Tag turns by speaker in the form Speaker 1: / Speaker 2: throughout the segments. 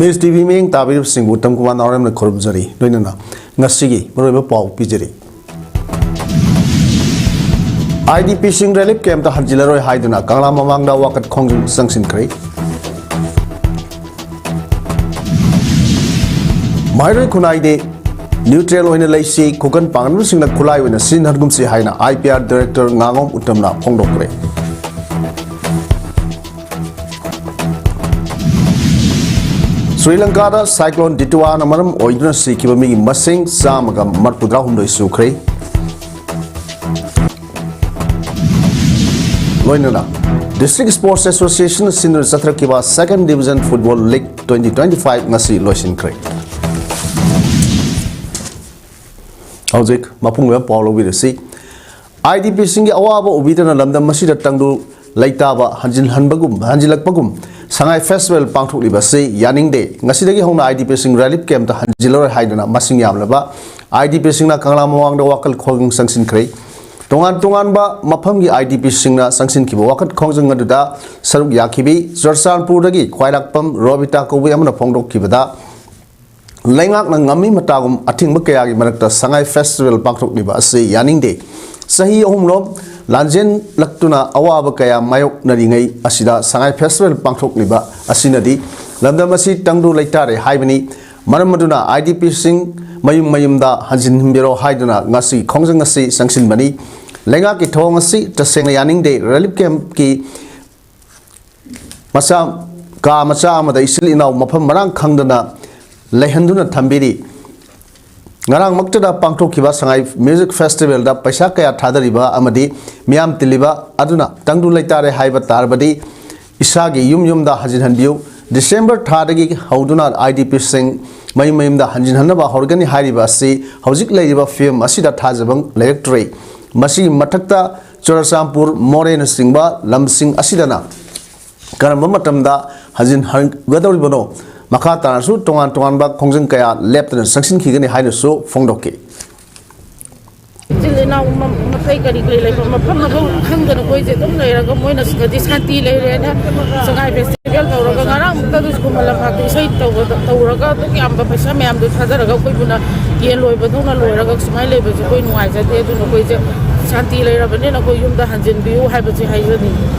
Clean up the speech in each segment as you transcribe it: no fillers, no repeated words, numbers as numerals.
Speaker 1: Miss TV Ming Tabir Singh Utam Kuman Aram the Korbzari, Dunana, Nasigi, Mureba Paul Pijeri. IDP Sing Relief came to Hajilaro Haiduna, Kala Mamanga Wakat Kong Sanction Creek. Myra Kunaide, Neutral in a Lacy, Kukan Pangan Sing the Kulai when a Sin Hagumsi Haina, IPR Director Nangom Utamna, Pongdokre. Sri Lanka cyclone Dituan Amaram Oidna Sikibami Masing Samagam Marpudrahum do Sukre Loinana District Sports Association Sindhu Satrakiva 2nd Division Football League 2025 Nasi Loisin Cre Howzik Mapung Paulo Vidasi IDP Singi Awaba Ubitana Lambda Masida Tangu Laitaba Hanjil Hanbagum Hanjilak Bagum Sangai Festival Pangthok Libasi Yaning Day Ngasidagi Hona IDP Sing Relief Camp to Hanjilor Haidana Masing Yamlaba IDP Singna Kanglamawang the Wakal Kong Sanction Cray Tongan Ba Mapamgi IDP Singna Sanction Kibo Wakat Kongzangada Saruk Yakibi Zorsan Puragi Kwailakpam Robita Koyamana Pongdok Kibada Langak Nangami Matagum Ating Makayagi Marakta Sangai Festival Pangthok Libasi Yaning Day Sahi Omlo Lanjen Laktuna Awaba Kaya Mayok Naringai Asida Sangai Festival Pangthok Liba Asinadi Lamdamasi Tangdu Laitare Haibani Maramaduna IDP Sing Mayumda Hanjin Himbiro Haiduna Ngasi Kongzangasi Sanction Bani Lenga ki Tongasi Taseng Yaning Day Relief Camp ki Masa Ka Masa Amada Isilina Mapam Marang Kangdana Lehenduna Tambiri Ngarang Maktada Pangthok Kiba Sangai Music Festival da Paisa Kaya Thadariba Amadi Miam Tiliba Aduna Tangdu Laitare Haiba Tarbadi Isagi Yum da Hajin Hanbiu December Thadagi Hauduna IDP Sing Mayum da Hanjin Hanaba Horgani Hariba Si Hauzik Laiba Film Asida Thazabang Electorate Masi Matakta Chorasampur Moren Singba Lamsing Asidana Karamamatamda Hajin Gadoribano Makata Su Tongan Bak Kongzang Kaya left and sanction Kigani Hainuso Fongdoki.
Speaker 2: Now, Makai Kari from a Pamako, Hunger, Poison, Moinas, Dishanti, Sangai Festival, Rogaram, Tadus Kumalapaki, Saito, Toraga, Yamba, Pasamam, the Tadaraga, Yellow, Baduna, Loraga, Smiley, but the Queen Wise, I did no Poison, Santi, Rabanina, Yunda, Hanjin, View, Habati, Haizani.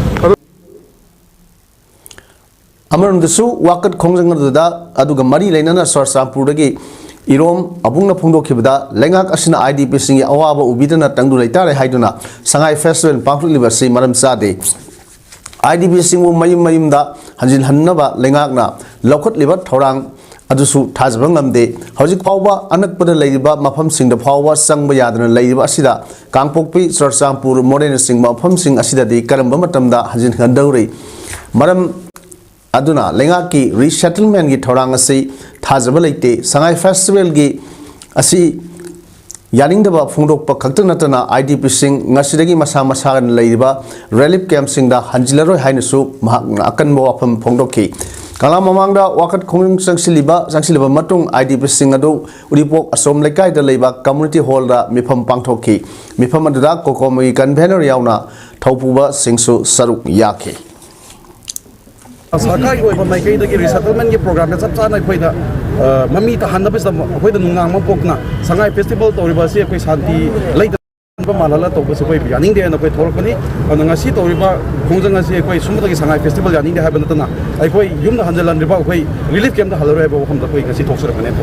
Speaker 2: Amarum the Su, Wakat Kongzang da Aduga Mari Lena Sorsa Puragi, Irom, Abunga Pundo Kibda, Lengak Asina IDP Singi Awaba Ubitana Tangu Laitare Haiduna, Sangai Festival Pangthok Libasi Maram Sade, IDP Singu Mayum da Hanjin Hanaba Lengakna, Lokot Libat Torang, Adusu Tazbangam de, Hauzik Pauba, Anakpada Ladiba, Mapam Sing the Power, Sang Bayadan, Ladiba Asida, Kangpokpi, Sorsampur, Modern Sing Mapam Sing Asida de Karambamatamda, Hanjin Handori, Maram Aduna Lengaki resettlement gi thorang asi thajabalite Sangai Festival gi asi yaningdaba phungdokpa khaktanatana IDP sing ngasidagi masa masagan leiba relief camp singda hanjilaroi hainasu akanbo wafam phungdokki kala mamangda wakat khonging sangsiliba matung IDP sing adu uripok asom lekai da leiba community hall da mifam pangthokki mifam aduda kokomi convener yauna thaupuba singsu saruk yake
Speaker 3: Sarkar ko iba may kayo naging resettlement yung program na sana ko ida mamita hanap sa ko ida nung ngang mapok na Sangai Festival to riba siya ko santi late pa malala to ko sa ko yaning day na ko tolok ni ano nga si to riba kung nga siya ko sumata ki Sangai Festival yaning day haban na ay ko yung na handalan riba ko relief camp na halaro riba ko ko kasi toksura kanet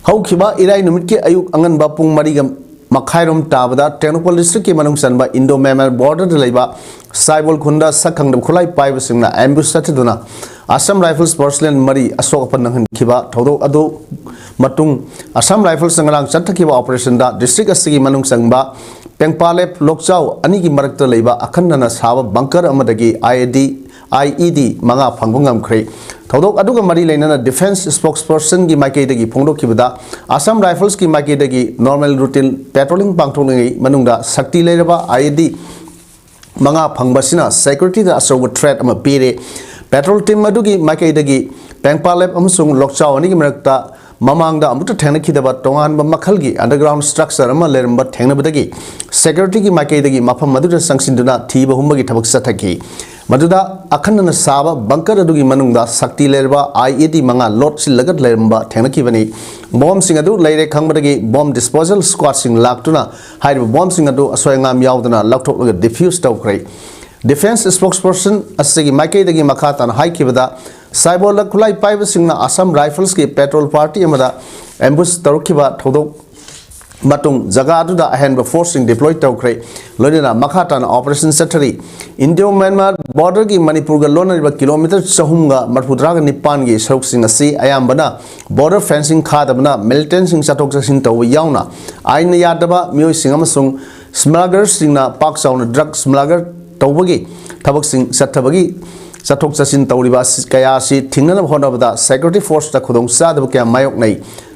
Speaker 1: Hau kiba irai numit ke ayuk angan bapung marigam Makhairom Tabada, Technical District Manung Sanba, Indo Mammal Border Leba, Saibol Kunda, Sakang the Kulai Pivasina, Ambush Satiduna, Assam Rifles Porcelain Mari, Asokapan Kiba, Todo Ado Matung, Assam Rifles Sangalang Santakiba Operation da, District Asigi Manung Sangba, Pengpalep, Lokchau, Aniki Marakta Leba, Akandana Sava, Bunker Amadagi, IED, Manga Pangungam Kray. Thodok aduga mari lena defense spokesperson ki maike dagi phongdok kibada Assam Rifles ki maike dagi normal routine patrolling pangthongi manungda sakti leraba IED manga phangbasina security da asoga threat ama pire patrol team adugi maike dagi Pengpalep amusung Lokchau ani ki marakta mamangda amuta thengna khidaba tongan ba makhalgi underground structure ama leramba thengna badagi security ki maike dagi mafam maduda sangsinduna thiba humba ki thabak sathaki
Speaker 2: मदुदा अखंडन साब bunker अदुगी मनुंगदा शक्ति लेरबा IED मंगा load सिलगत लेरंबा थेंगनखिबनी bomb सिंग अदु लेरे खंगबदगी बॉम्ब डिस्पोजल स्क्वाड सिंग लाक्तुना हाइब बॉम्ब सिंग अदु असोयंगाम यावदना लौथोकलग डिफ्यूज तौख्रै डिफेंस स्पोक्सपर्सन असगी माइकेदगी मखातान हाइखिबदा साइबोल खुलाई पाइब सिंगना असम राइफल्स की पेट्रोल पार्टी अमदा एम्बुश तौरखिबा थौदोक मतुंग जगह अदुदा अहेनब फोर्सिंग डिप्लॉय तौख्रै लोनिना मखातान operation secretary Indo Myanmar border की मणिपुर ग लोनरिबा किलोमीटर 494 गी सरुकसिंग असि अयाम्बना बॉर्डर फेंसिंग खादबना मिलिटेंट सिंग चटोक चसिन तौ यावना आइन यादबा मियोय सिंग अमसुंग स्मगलर सिंगना पाक चाउना ड्रग स्मगलर तौबगी थबक सिंग सत्थबगी चटोक चसिन तौरिबा कया सि थिंगना होनबदा सिक्योरिटी फोर्स ता खुदोंग सादब क्या मायोक नै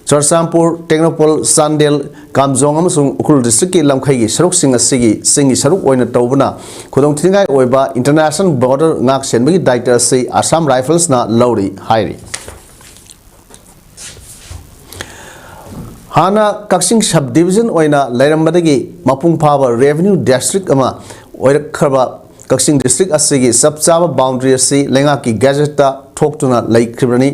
Speaker 2: चरसामपुर टेक्नोपोल सांडेल कामजोंग अमसुंग उखुल डिस्ट्रिक्ट की लमखैगी सरुक सिंगी सरुक ओइना तौबना खुदोंग थिंगाय ओइबा इंटरनेशनल बॉर्डर ngak senbagi दायित्व से असम राइफल्स ना लौरी हाइरी हाना कक्सिंग सब डिवीजन ओइना लैरंबदगी मपुंग फाबा रेवेन्यू डिस्ट्रिक्ट अमा ओइरखबा कक्सिंग डिस्ट्रिक्ट असगी सब चाबा बाउंड्री असि लेंगा की गैजेटा ठोक्तुना लैख्रिबनी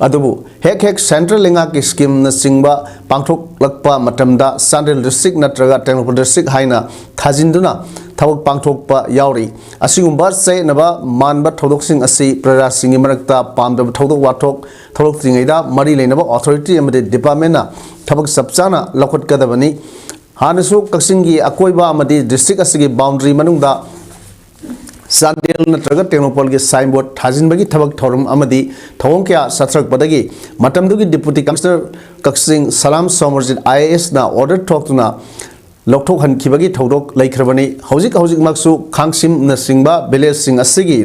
Speaker 2: अदुबु हेक हेक सेंट्रल लेंगा की स्कीम न सिंगबा पांगथोक लकपा मतमदा सांडेल डिस्ट्रिक्ट नत्रगा टेक्नोपोल डिस्ट्रिक्ट हाइना थाजिंदुना थबक पांगथोकपा यावरी असिगुंबा सेनबा मानबा थौदोकसिंग असि प्रजासिंगी मरक्ता पामदब थौदोक वाथोक थौदोकतिंगैदा मरी लेनबा अथॉरिटी अमदे डिपार्टमेंटना थबक सबचाना लखोटकदबनी हानसु कक्सिंगी अकोइबा अमदि डिस्ट्रिक्ट असगी बाउंड्री मनुंगदा सांडेल नत्रगा टेक्नोपोल के साइन बोर्ड थाजिनबगी थबक थौरम अमदि थौंग क्या सत्रकपदगी मतमदुगी डिप्यूटी कमिश्नर कक्सिंग सलाम सोमरजित IAS ना ऑर्डर ठोक्तुना लौथोक हनखिबगी थौदोक लैख्रबनी हौजिक मक्सु खांगसिम न सिंगबा विलेज सिंग असगी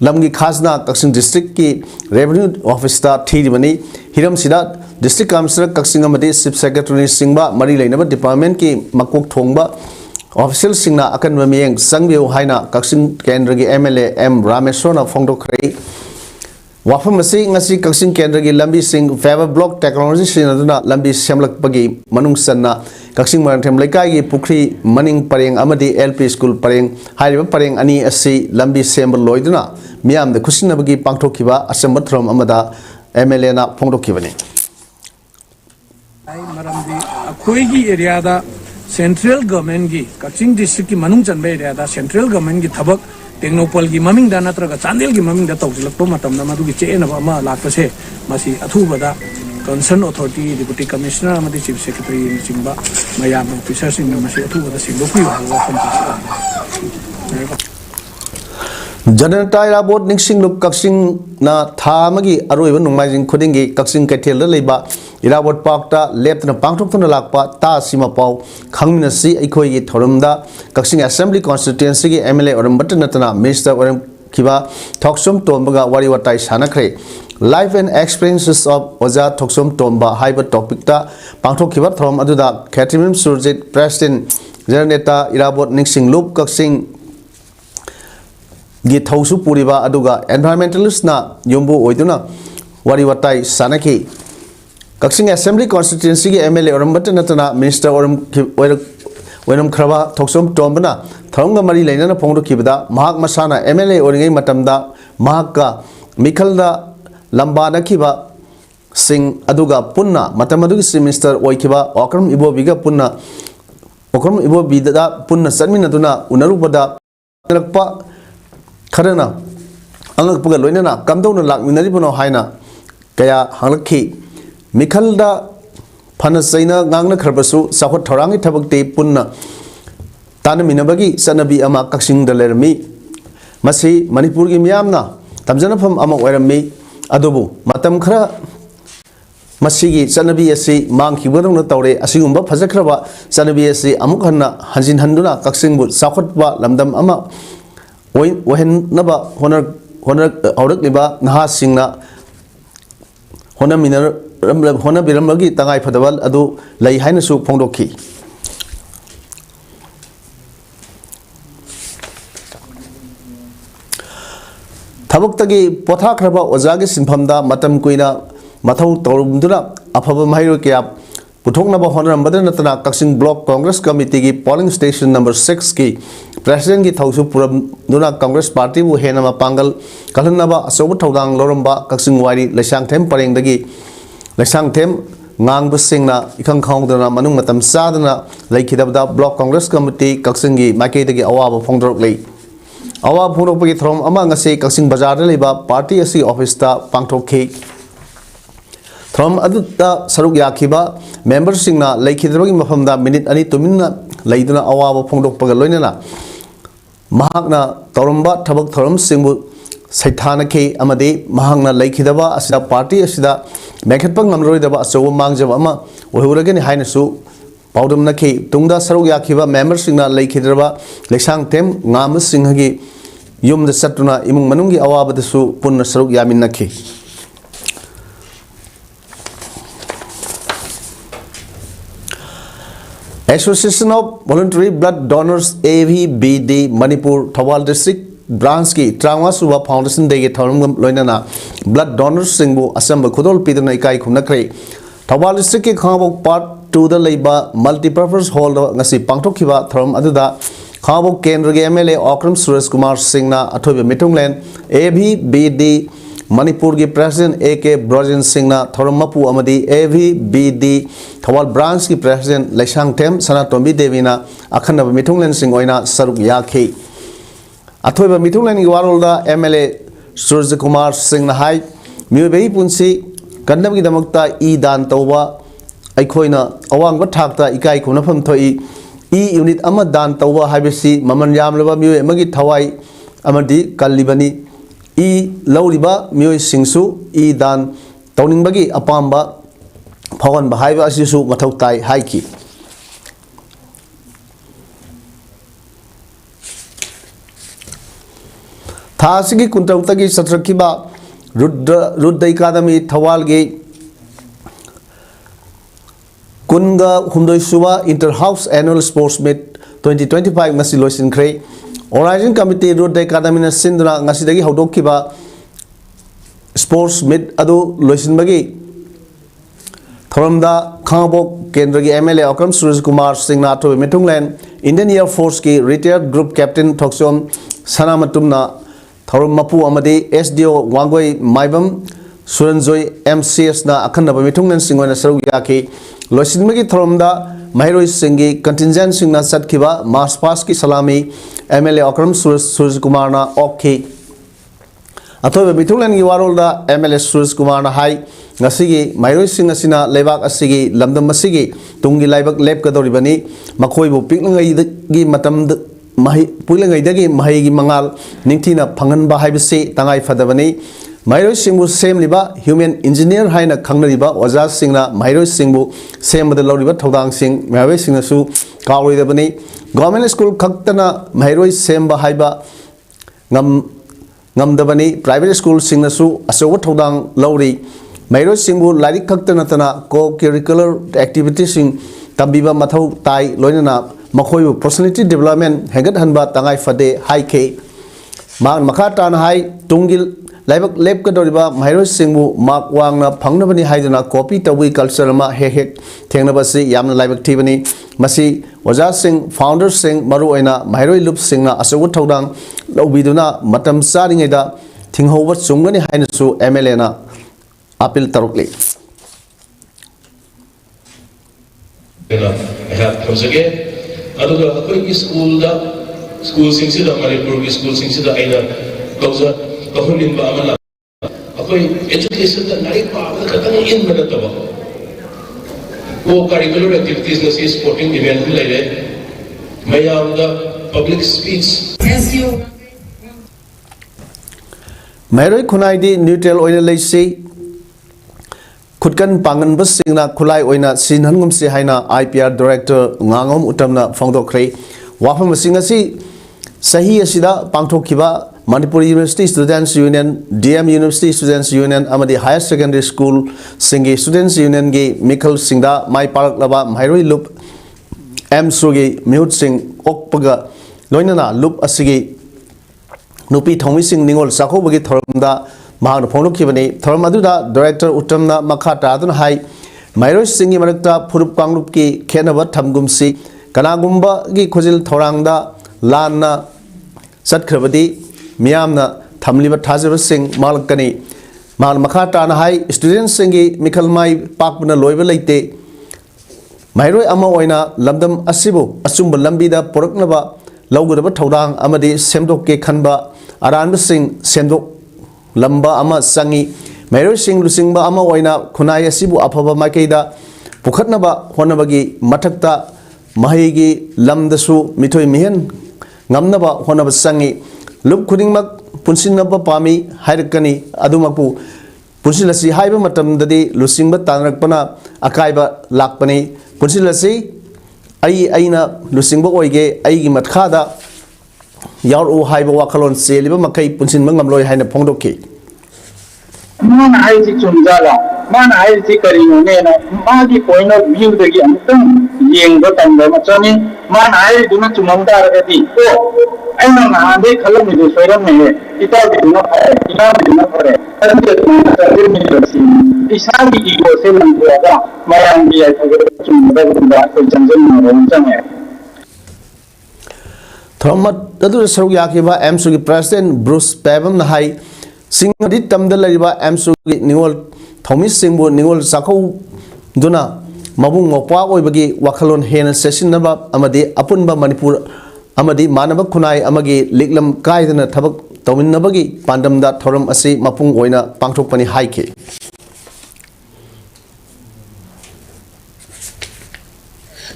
Speaker 2: लमगी खाजना कक्सिंग डिस्ट्रिक्ट की रेवेन्यू ऑफिस ता थीरिबनी हिरम सिदा डिस्ट्रिक्ट कमिश्नर कक्सिंग अमदि चीफ सेक्रेटरी सिंगबा मरी लेनबा डिपार्टमेंट की मकोक थोंगबा ऑफिशियल सिंगना अकन ममियंग संगबियो हाइना कक्सिंग केंद्र की MLA M रामेश्वरना फोंदोखरै वाफम असी ngasi कक्सिंग केंद्र की लंबी सिंग फेवर ब्लॉक टेक्नोलॉजी सिनदुना लंबी सेमलकपगी मनुंग सन्ना कक्सिंग मरथेम लेकाई की पुखरी मनिंग परेंग अमदि LP स्कूल परेंग हाइरिबा परेंग अनि असी लंबी सेम लोइदुना मियाम द खुसिनबगी पांगथोखिबा असमथ्रम अमदा MLA ना फोंदोखिबनी
Speaker 4: मरमदी अखोइगी एरियादा सेंट्रल गवर्नमेंट की कक्सिंग डिस्ट्रिक्ट की मनुंग चंबे एरियादा सेंट्रल गवर्नमेंट की थबक टेक्नोपोल की ममिंग दा नत्रगा चांदेल की ममिंग दा तौजिलक्पो मतमदा मदुगी चेनबा अमा लाक्पसे मसी अथुबदा कंसर्न अथॉरिटी डिप्यूटी कमिश्नर अमदि चीफ सेक्रेटरी सिंगबा मयाम ऑफिसर सिंग मसी अथुबदा सिंगदोक्पि
Speaker 2: जनता इराबोट निंगसिंग लुक कक्सिंग ना थामगी अरोइब नुमाइजिंग खुदिंगी कक्सिंग कैथेल लेबा इराबोट पार्कता लेप्तना पांगथोक्तुना लाकपा ता सिमा पाव खंगमिनसी अखोइगी थोरमदा कक्सिंग असेंबली कॉन्स्टिट्यूएंसी की MLA ओरमबट नतना मिनिस्टर ओरम खिबा थोक्सोम तोंबगा वारी वाटाई सानखरे लाइफ एंड एक्सपीरियंसेस ऑफ ओजा थोक्सोम तोंबा हाइब टॉपिकता पांगथोखिबा थोरम अदुदा खैथिमिम सुरजित प्रेसिडेंट जननेता इराबोट निंगसिंग लुक कक्सिंग गी थौसु पुरिबा अदुगा एनवायरमेंटलिस्ट ना योंबो ओइदुना वारी वाटाई सानखी कक्सिंग असेंबली कॉन्स्टिट्यूएंसी की MLA ओरमबट नतना मिनिस्टर ओरम खरबा थोक्सोम तोंबना थरंग मरी लेना फोंदोखिबदा महाक मसाना MLA ओरिंगै मतमदा महाका मिखलदा लंबा नखिबा सिंह अदुगा पुन्ना मतमदुगी चीफ मिनिस्टर ओइखिबा ओक्रम इबोबिगा पुन्ना ओक्रम इबोबिदा पुन्ना चनमिनदुना उनरुबदा लकपा खरना अंगकपगा लोइनना कमदौना लाकमिनरिबनो हाइना कया हंगलखि मिखलदा फन सैना गांगना खरबसु साखोट थौरांगी थबकते पुन्ना तानमिनबगी सनबी अमा कक्सिंग दलेरमी मसी मणिपुर की मियामना तमजनफम अमा ओइरमी अदुबु मतम खरा मसीगी सनबी असि मांगखिबदौना तौरे असिगुंबा फजखरबा सनबी असि अमुक हन्ना हंजिन हंदुना कक्सिंगबु साखोटबा लमदम अमा ओहेननबा होनर औरकलिबा नहासिंगना होनबिरमगी तंगाई फदबल अदु लई हाइनसु फोंदोखि थबक्तगी पोथाखरबा ओजागी सिंफमदा मतम कुइना मथौ तौरुमदुना अफब माहिरो क्या पुथोंगनबा होनरमबद नतना कक्सिंग ब्लॉक कांग्रेस कमिटी की पोलिंग स्टेशन नंबर 6 की president ki thausu puram duna congress party bu hena ma pangal kalhanaba asobu thodang loramba kaksing wari lesang them pareng dagi lesang them ngang bu singna ikhang khang dana manung matam sadana laikhidabda block congress committee kaksing gi maike dagi awaba phongdrok lei awaba phongdrok gi throm ama ngase kaksing bazar da leba party asi office ta pangthokhi throm aduta saruk yakhiba members singna laikhidabagi mafamda minute ani tuminna leiduna awaba phongdok pagal loinana mahakna toramba thabak thoram singbu saithana ke amade mahangna laikhidaba asida party asida mekhatpa ngamroidaba aso mangjaba ama ohuragani hainasu paudam na ke tungda saruk yakhiba members singna laikhidaba lesang tem ngam singhagi yumda satuna imung manungi awaba dasu punna saruk yamin nakhe Association of Voluntary Blood Donors AVBD Manipur Thawal District Branch ki Trangwa Suba Foundation de thorum loinana blood donors singbu asamba khudol pidna ikai khumna kre Thawal District ki khawok part 2 da leiba multipurpose hall ngasi pangthokhiba thorum aduda khawok kendra ge MLA Okram Suresh Kumar Singh na athobe mitunglen AVBD Manipur ki President AK Brojan Singh na thorum mapu amadi AVBD Thawal Branch ki President Lesang Tem Sanatombi Devi na akhanaba mitunglen Singh oina saruk yakhi athoiba mitunglen gi warolda MLA Suraj Kumar Singh na hai miobei punsi kannam gi damakta e dan tawba aikhoina awangba thakta ikai khuna pham thoi e unit ama dan tawba haibisi maman yamlaba mioi amagi thawai amadi kallibani e lauriba mioi singsu e dan tawningbagi apamba phawan bahaiba asisu mathau tai haiki Thasigi Kuntauta Satrakiba Rudda Academy Thawalgi Kunga Humdoisuba Inter-House Annual Sports Meet 2025 Ngasi Loisin Kre Organizing Committee Rudda Academy na Sindra Ngasidagi Haudokiba Sports Meet Adu Loisin Bagi Thoramda Khangabok Kendragi MLA Okram Suraj Kumar Singh Nato Metungland Indian Air Force ki retired group captain Thoksom Sanamatumna Thorum Mapu Amadi SDO Wangoi Maibam Suranjoi MCS na akhanaba mitungnan singona saru yaki loisinmagi thoromda Mahiroi Singhi contingent singna satkiba Mars Pass ki salami MLA Okram Suraj Kumar na okhi athoiba mitunglan gi warolda MLA Suraj Kumar na hai ngasigi Mahiroi Singh asina lebak asigi lamdam asigi tungi laibak lep kadoribani makhoibu pikngai gi matam mahi puilangai dagi mahi gi mangal ningthina phangan ba haibisi tangai fadabani Mahiroi Singhbu semliba human engineer haina khangnariba Oja Singhna Mahiroi Singhbu semada loriba thodang sing Mahiroi Singhna su kawridabani government school khaktana Mahiroi semba haiba ngamdabani private school Singhna su asowa thodang lori Mahiroi Singhbu lairik khaktana tana co-curricular activities sing tambiba mathau tai loinana makhoibu personality development hegat hanba tangai fade haike man makhata na hai tungil laibak lep ka doriba Mahiroi Singhbu mak wangna phangnabani haiduna copy tawi culture ma hek thengna basi yamna laibak thibani masi Oja Singh founder Singh maru oina Mahiroi Lup Singh na asogu thodang lobiduna matam saringai da thinghoba chungani haina su MLA na appeal tarukli
Speaker 5: aduga akoi school singsi da Manipur school singsi da aina kauza kahulin ba amala akoi education da nai pa ka tang in mana taba wo curricular activities na si sporting event lele mayam da public speech
Speaker 2: Mahiroi khunai di neutral oina leisi khutkan pangan bus singna khulai oina sinhangum se haina IPR director ngangom utamna phongdokhre wafam singasi sahi asida pangthokhiba Manipur University Students Union DM University Students Union amadi Higher Secondary School Singi Students Union ge Mikhal Singda mai parak laba Mahiroi Lup M Sugi Mihut Singh okpaga loinana Lup asigi nupi thomi Singh ningol sakho bagi thoromda mahang phonokibani thorom aduda director utamna makhata adun hai Mahiroi Singhgi marakta phurup kangrup ki khenaba thamgumsi kanagumba gi khojil thorangda लाना चटख्रबदी मियामना थमलिबा थाजबसिंग मालकनी माल मखा ताना high student सिंगी मिखल माई पाकपना लोइबा लेते माइरोय अमा ओइना लमदम असिबु अचुंब लंबीदा पोरकनबा लौगदबा थौदांग अमदी सेमदोके खनबा अरानबसिंग सेमदोक लंबा अमा संगी माइरोय सिंग लुसिंगबा अमा ओइना खुनाय असिबु अफबा माइकेदा पुखतनबा होनबगी मथक्ता महैगी लमदसु मिथोय मिहन ngamnaba honaba sangi lup khudingmak punsinaba pami hairkani adumakpu punsilasi haiba matamdadi lusingba tanrakpana akaiba lakpani punsilasi aina lusingba oige aigi matkada yaru haiba wakalon seliba makai punsinba ngamloi haina phongdokki
Speaker 6: mana aiji chumjala mana aiji karino nena magi point of view dagi amtang yengba tanda machani mana aiji duna chumamda aragati ko aina na ade khalam ni soiram ne ita duna ita duna pare ande na ni rasi isagi ego se langwa mayang bi ai chumda dunda ko janjan no ronjang hai
Speaker 2: thomat adu saruk yakiba amsu gi president Bruce Pabam na hai Singadi tamda lariba amsu ningol thomi singbu ningol sakau duna mabung mopwa oibagi wakalon hena session naba amadi apunba manipur amadi manaba khunai amagi liklam kaidana thabak tawin nabagi pandamda thoram asi mapung oina pangthokpani haike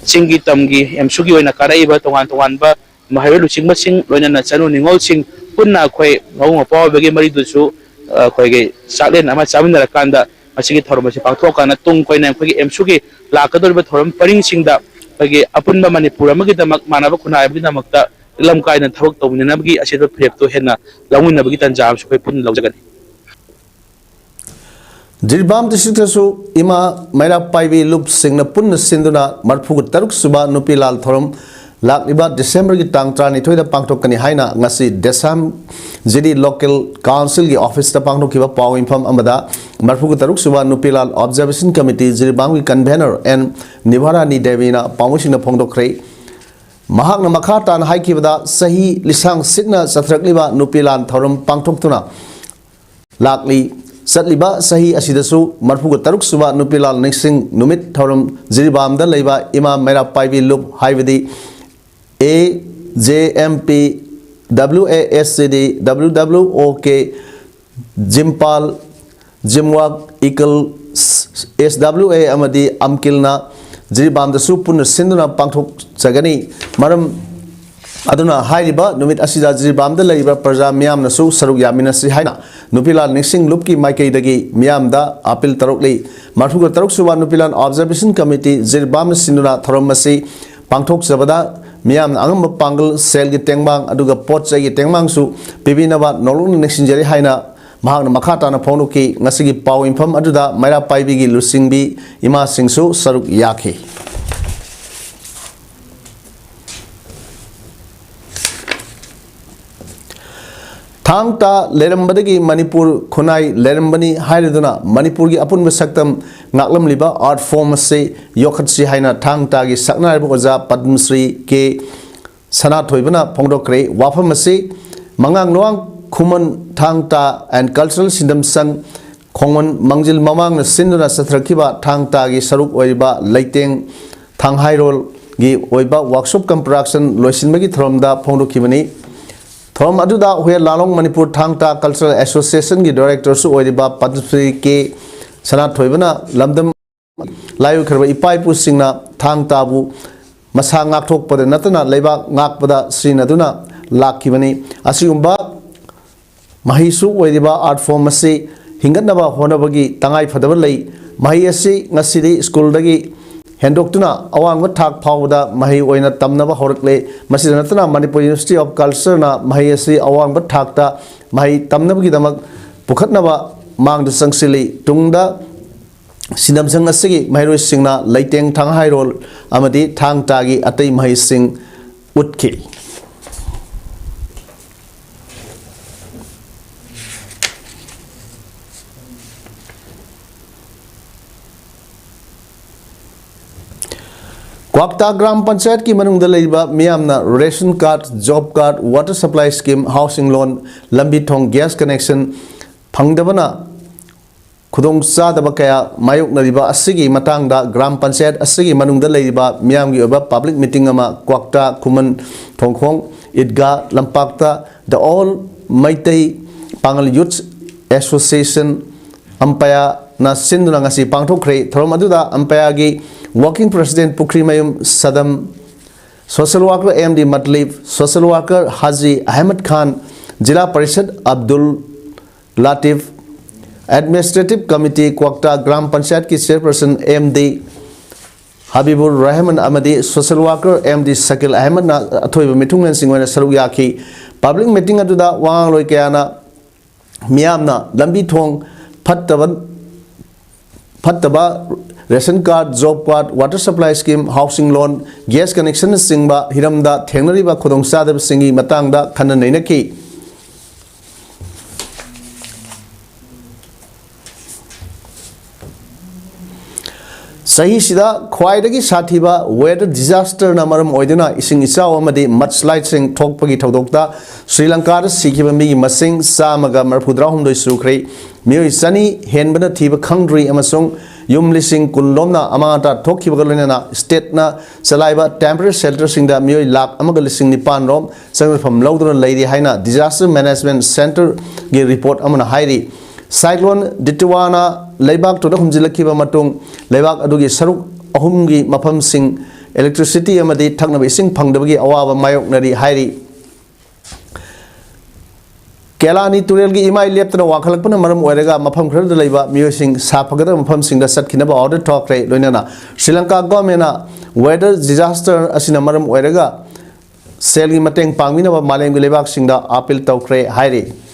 Speaker 7: Singi tamgi amsugi oina karaiba tongan ba mahairu singba sing loina na chanu ningol sing punna khoi mabung mopwa oibagi mari dusu khoi saklen ama chaminara kanda asigi thorom asi pangthokana tung koina khoi amsugi lakadorba thorom paring singda khoi apunba manipur amagi damak manaba khunai amagi damakta lam kaina thabak tawminabagi asida prep to hena lamunabagi tanjam su khoi pun lawjagani
Speaker 2: Jirbam district su ima maira paibi lup singna punna sinduna marphugu taruk suba nupilal thorom lakliba December gi tang trani thoida pangthokani haina ngasi desam jidi local council gi office ta pangthokiba paw infam amada marphugu taruk suba nupilal observation committee jirbam gi convener and nivara ni devina pawmusina phongdokhre mahakna makha tan haikibada sahi lisang sikna sathrakliba nupilan thorom pangthoktuna lakli satliba sahi asidasu marphugu taruk suba nupilal nixing numit thorom jirbam da leiba imam maira paibi lup haibadi AJMP WASCD WWOK Jimpal Jimwak Equal SWA amadi amkilna jiribam da supun sinduna pangthok sagani maram aduna hairiba numit asida jiribam da leiba praja miyam na su saruk yamina si haina nupilal nixing lupki maikei dagi miyam da apil tarokli marphugu taruk suba nupilan observation committee jiribam sinduna thoramasi pangthok sabada Miam angam pangal sel gi tengbang aduga pot chai gi tengbang su pibinaba nolong nexinjeri haina mahakna makhata na phonu ki ngasigi paw infam aduda maira paibi gi lusingbi ima singsu saruk yakhi thangta lerambadagi manipur khunai lerambani hairiduna manipur gi apun saktam ngaklam liba art form se yokhatsi haina thangta gi sakna ribu oja padmsri ke sana thoibana phongdokre wafam se mangang noang khuman thangta and cultural sindam sang khongon mangjil mamang na sinduna sathrakiba thangta gi saruk oiba leiteng thanghairol gi oiba workshop kam production loisinbagi thromda phongdokibani From Aduda, where Lalong Manipur Thangta Cultural Association ki director su oiriba Padmsri ke Sanat Thoibana Lamdam Layu Kharba Ipai pu singna Thangta bu masa ngak thok pada natana leiba ngak pada Srinaduna lakkibani asigumba mahisu oiriba art form ase hingatnaba honabagi tangai phadaba lei mahi ase ngasidi school dagi Hendoktuna awang thak phawda mahi oina tamnaba horakle masidanatna Manipur University of Culture na mahi asi awang thakta mahi tamnabagi damak pukhatnaba mangda sangsili tungda sinamsang asigi mahiroi singna leiteng thanghai rol amadi thangtagi atai mahi sing utki
Speaker 1: Kwakta Gram Panchayat ki manung dalaiba miyamna ration card, job card, water supply scheme, housing loan, lambi thong gas connection phangdabana khudong sadaba kaya mayok nariba asigi matangda Gram Panchayat asigi manung dalaiba miyamgi oba public meeting ama Kwakta Kuman Thongkhong Idga Lampakta the all Maitai Pangal Youth Association Ampaya na sinduna ngasi pangthokre thorom aduda ampaya gi working president Pukri Mayum Sadam, social worker MD Matlib, social worker Haji Ahmed Khan, Jila Parishad Abdul Latif, administrative committee Kwakta Gram Panchayat ki chairperson MD Habibur Rahman Amadi, social worker MD Sakil Ahmed na athoiba mitunglen singwana saruk yaki public meeting aduda wang loi kayana miyamna lambi thong Fattaba ration card, job card, water supply scheme, housing loan, gas connection singba hiramda thengnariba khudong sadab singi matangda khana nainaki Sahi sida khwaidagi sathiba weather disaster na maram oiduna ising isaw amadi mudslide sing thokpagi thodokta Sri Lanka da sikhiba mi masing samaga marphudra humdoi sukhrei mioi sani henbana thiba khangdri amasung yum lising kunlomna amata thokhiba galena state na salaiba temporary shelter singda mioi lak amaga lising nipan rom sangrpham lawduna leidi haina disaster management center ge report amana hairi cyclone Ditiwana Laibak to the Humzilakiba Matung, Laibak Adugi Saruk Ahumgi Mapam Sing, electricity Amadi Tangnabi Sing Pangdagi Awa Mayok Nari Hairi Kelani Turelgi Imai left the Wakalapuna Maram Werega Mapam Kreda Laiba, Musing Sapagada Mapam Sing the Satkinaba order talk rate, Lunana, Sri Lanka Gomena, weather disaster Asina Maram Werega, Selgi Mateng Pangina Malang Lebak Sing the Apil Tokre Hairi.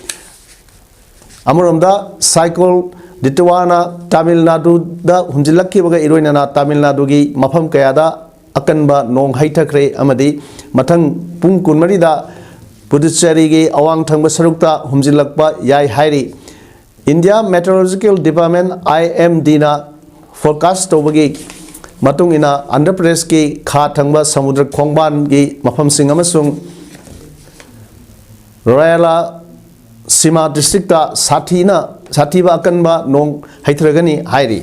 Speaker 1: Amurumda cycle Ditiwana Tamil Nadu da Hunjilaki Baga Iroinana Tamil Nadu gi Mapam Kayada Akanba Nong Haitakre Amadi Matang Pungkun Marida Puducherry gi Awang Tangba Sarukta Humjilakba Yai Hairi India Meteorological Department IMD na forecast Tobagi Matung ina Andhra Pradesh ki Kha Tangba Samudra Khongban gi Mapam Singamasung Royala Sima district ta Sativa Akanba Nong Haitragani Hairi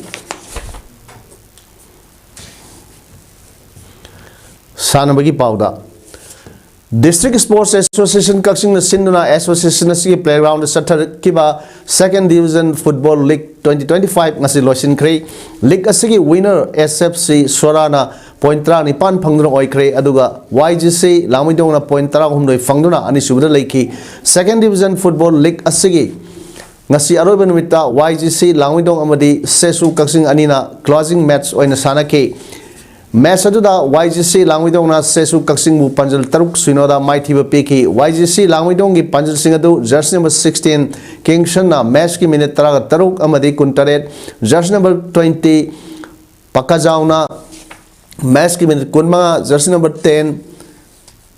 Speaker 1: Sanabagi Pauda District Sports Association Kaksing Sinduna Association Sea Playground Satar Kiba 2nd Division Football League 2025 Ngasi Losin Kre League Asigi winner SFC Sorana point tra nipan phangduna oikre aduga YGC lamidong na point tra humdoi phangduna ani subda leiki 2nd Division Football League asigi ngasi aroba numita YGC lamidong amadi sesu kaksing anina closing match oina sanake match aduda YGC lamidong na sesu kaksing bu panjal taruk suinoda maithiba peki YGC lamidong gi panjal singadu jersey number 16 Kingston na match ki minute tara taruk amadi kuntaret jersey number 20 Pakajauna match ki minute kunma jersey number 10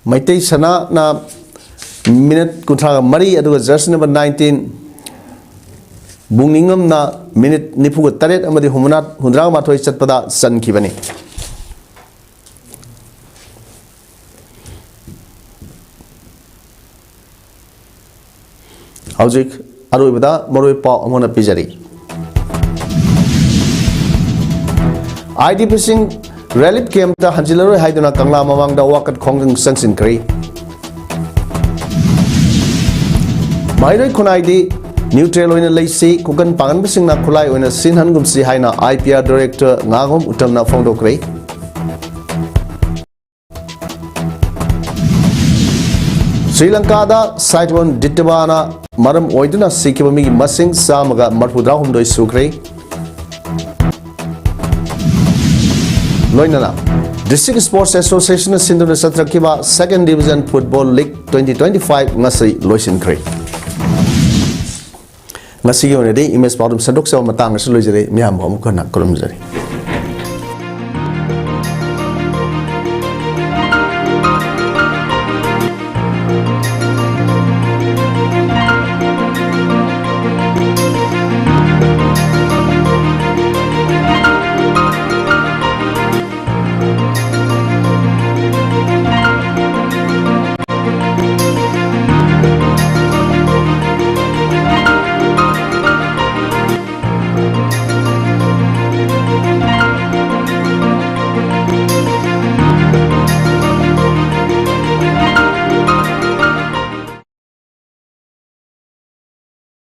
Speaker 1: Maitai Sana na minute kuntra mari aduga jersey number 19 Bungningam na minute nipuga taret amadi humunat hundra mathoi chatpada san kibani Howzik aroibada moroi pa amona pijari IDP sing relief camp ta hanjilaro haiduna kangla mamang da wakat khongjang sangsin kri mairoi khunai di neutral oina leisi kukan pangan bising na khulai oina sinhan gumsi haina IPR director ngagom utamna phongdo kri Sri Lanka da cyclone Ditiwana maram oiduna sikibami masing samaga marpudra humdoi sukre loinana District Sports Association sinduna satrakiba 2nd Division Football League 2025 ngasai loisin kre ngasi gi onedi image PAODAM sadok sa matang sa loijare miyam ko amukana kolom jare